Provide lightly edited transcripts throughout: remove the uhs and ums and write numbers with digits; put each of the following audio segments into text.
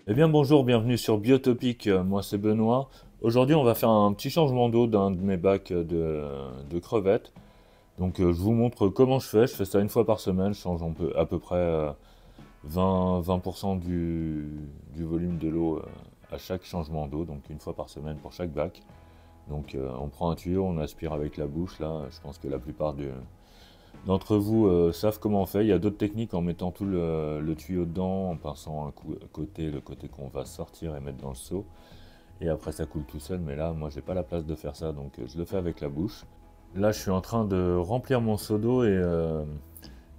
Eh bien bonjour, bienvenue sur Biotopic, moi c'est Benoît. Aujourd'hui on va faire un petit changement d'eau d'un de mes bacs de crevettes. Donc je vous montre comment je fais ça une fois par semaine, je change à peu près 20% du volume de l'eau à chaque changement d'eau, donc une fois par semaine pour chaque bac. Donc on prend un tuyau, on aspire avec la bouche là, je pense que la plupart d'entre vous savent comment on fait. Il y a d'autres techniques en mettant tout le tuyau dedans, en pinçant le côté qu'on va sortir et mettre dans le seau. Et après ça coule tout seul, mais là moi j'ai pas la place de faire ça, donc je le fais avec la bouche. Là je suis en train de remplir mon seau d'eau et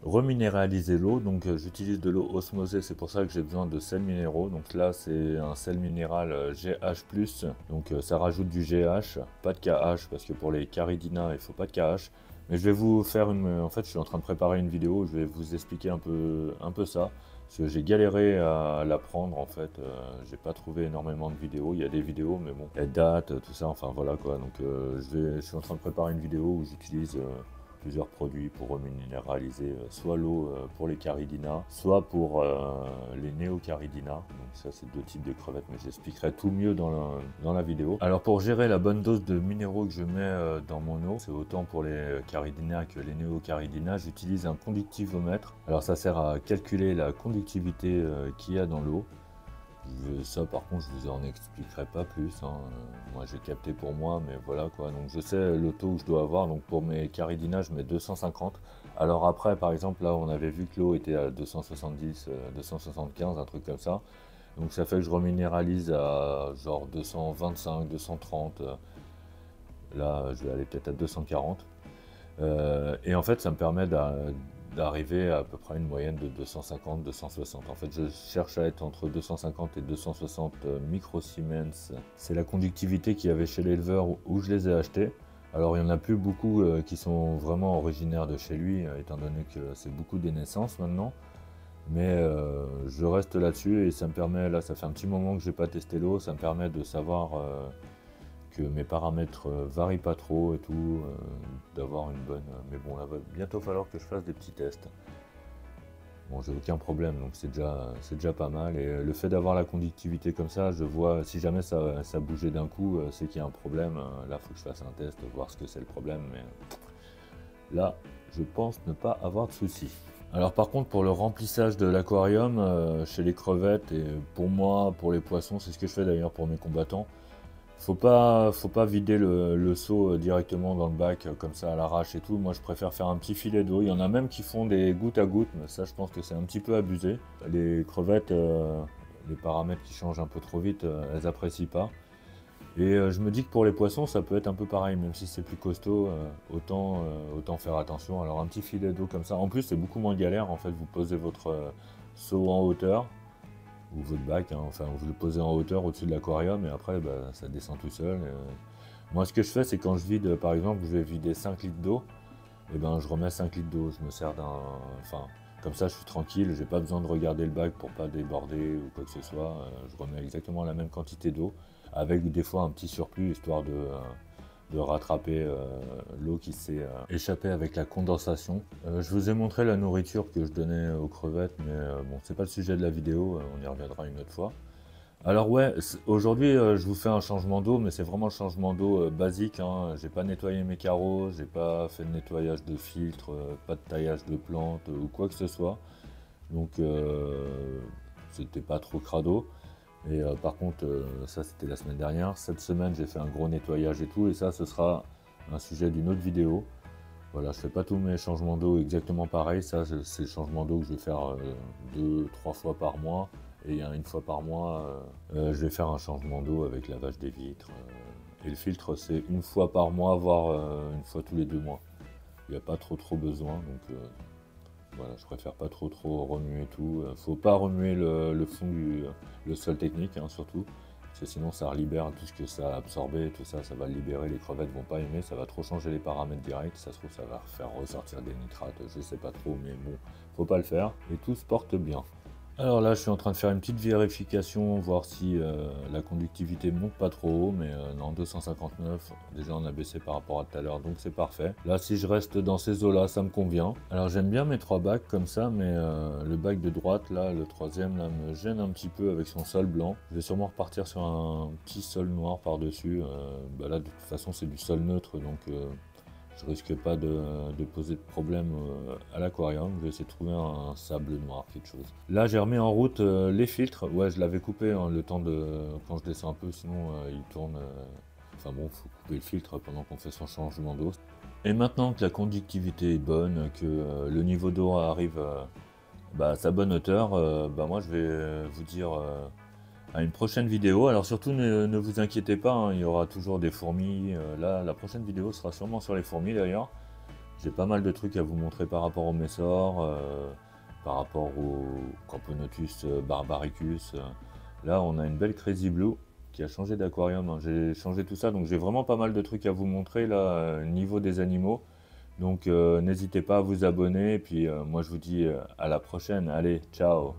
reminéraliser l'eau. Donc j'utilise de l'eau osmosée, c'est pour ça que j'ai besoin de sels minéraux. Donc là c'est un sel minéral GH+, donc ça rajoute du GH, pas de KH, parce que pour les caridina il faut pas de KH. Mais je vais vous faire en fait je suis en train de préparer une vidéo où je vais vous expliquer un peu ça. Parce que j'ai galéré à l'apprendre en fait, j'ai pas trouvé énormément de vidéos, il y a des vidéos mais bon, elles datent, tout ça, enfin voilà quoi. Donc je suis en train de préparer une vidéo où j'utilise plusieurs produits pour reminéraliser soit l'eau pour les caridina, soit pour les néocaridina. Donc ça c'est deux types de crevettes, mais j'expliquerai tout mieux dans la vidéo. Alors pour gérer la bonne dose de minéraux que je mets dans mon eau, c'est autant pour les caridina que les néocaridina, j'utilise un conductivomètre. Alors ça sert à calculer la conductivité qu'il y a dans l'eau. Ça par contre je vous en expliquerai pas plus, hein. Moi j'ai capté pour moi, mais voilà quoi. Donc je sais le taux que je dois avoir. Donc pour mes caridina je mets 250. Alors après par exemple là on avait vu que l'eau était à 270, 275, un truc comme ça. Donc ça fait que je reminéralise à genre 225, 230. Là je vais aller peut-être à 240. Et en fait, ça me permet d'arriver à peu près à une moyenne de 250, 260. En fait, je cherche à être entre 250 et 260 microsiemens. C'est la conductivité qu'il y avait chez l'éleveur où je les ai achetés. Alors, il n'y en a plus beaucoup qui sont vraiment originaires de chez lui, étant donné que c'est beaucoup des naissances maintenant. Mais je reste là-dessus et ça me permet, là, ça fait un petit moment que j'ai pas testé l'eau, ça me permet de savoir que mes paramètres varient pas trop et tout, d'avoir une bonne. Mais bon, là va bientôt falloir que je fasse des petits tests. Bon, j'ai aucun problème, donc c'est déjà pas mal. Et le fait d'avoir la conductivité comme ça, je vois si jamais ça bougeait d'un coup, c'est qu'il y a un problème. Là, il faut que je fasse un test, voir ce que c'est le problème. Mais là, je pense ne pas avoir de soucis. Alors par contre, pour le remplissage de l'aquarium, chez les crevettes, et pour moi, pour les poissons, c'est ce que je fais d'ailleurs pour mes combattants. Faut pas vider le seau directement dans le bac comme ça à l'arrache et tout. Moi je préfère faire un petit filet d'eau. Il y en a même qui font des gouttes à gouttes, mais ça je pense que c'est un petit peu abusé. Les crevettes, les paramètres qui changent un peu trop vite, elles apprécient pas. Et je me dis que pour les poissons ça peut être un peu pareil, même si c'est plus costaud, autant faire attention. Alors un petit filet d'eau comme ça, en plus c'est beaucoup moins galère en fait, vous posez votre seau en hauteur ou votre bac, hein, enfin vous le posez en hauteur au-dessus de l'aquarium et après bah, ça descend tout seul. Moi ce que je fais c'est quand je vide, par exemple je vais vider 5 litres d'eau, et ben je remets 5 litres d'eau, je me sers d'un. Enfin comme ça je suis tranquille, j'ai pas besoin de regarder le bac pour pas déborder ou quoi que ce soit. Je remets exactement la même quantité d'eau, avec des fois un petit surplus histoire de rattraper l'eau qui s'est échappée avec la condensation. Je vous ai montré la nourriture que je donnais aux crevettes, mais bon, c'est pas le sujet de la vidéo, on y reviendra une autre fois. Alors ouais, aujourd'hui je vous fais un changement d'eau, mais c'est vraiment le changement d'eau basique, hein. J'ai pas nettoyé mes carreaux, j'ai pas fait de nettoyage de filtre, pas de taillage de plantes ou quoi que ce soit. Donc c'était pas trop crado. Et par contre, ça c'était la semaine dernière. Cette semaine, j'ai fait un gros nettoyage et tout. Et ça, ce sera un sujet d'une autre vidéo. Voilà, je fais pas tous mes changements d'eau exactement pareil. Ça, c'est le changement d'eau que je vais faire deux, trois fois par mois. Et une fois par mois, je vais faire un changement d'eau avec lavage des vitres. Et le filtre, c'est une fois par mois, voire une fois tous les 2 mois. Il n'y a pas trop besoin. Donc voilà, je préfère pas trop remuer tout. Faut pas remuer le fond le sol technique, hein, surtout. Parce que sinon ça libère tout ce que ça a absorbé, tout ça, ça va le libérer, les crevettes vont pas aimer, ça va trop changer les paramètres directs, ça se trouve ça va faire ressortir des nitrates, je sais pas trop, mais bon, faut pas le faire. Et tout se porte bien. Alors là, je suis en train de faire une petite vérification, voir si la conductivité monte pas trop haut, mais non, 259, déjà on a baissé par rapport à tout à l'heure, donc c'est parfait. Là, si je reste dans ces eaux-là, ça me convient. Alors j'aime bien mes 3 bacs comme ça, mais le bac de droite, là, le troisième, là, me gêne un petit peu avec son sol blanc. Je vais sûrement repartir sur un petit sol noir par-dessus. Bah là, de toute façon, c'est du sol neutre, donc je risque pas de poser de problème à l'aquarium. Je vais essayer de trouver un sable noir, quelque chose. Là, j'ai remis en route les filtres. Ouais, je l'avais coupé hein, le temps de quand je descends un peu, sinon il tourne. Enfin bon, faut couper le filtre pendant qu'on fait son changement d'eau. Et maintenant que la conductivité est bonne, que le niveau d'eau arrive bah, à sa bonne hauteur, bah moi je vais vous dire à une prochaine vidéo. Alors surtout ne vous inquiétez pas, hein, il y aura toujours des fourmis. Là, la prochaine vidéo sera sûrement sur les fourmis d'ailleurs. J'ai pas mal de trucs à vous montrer par rapport au Messor, par rapport au Camponotus barbaricus. Là, on a une belle Crazy Blue qui a changé d'aquarium, hein. J'ai changé tout ça, donc j'ai vraiment pas mal de trucs à vous montrer là, niveau des animaux. Donc n'hésitez pas à vous abonner, et puis moi je vous dis à la prochaine. Allez, ciao!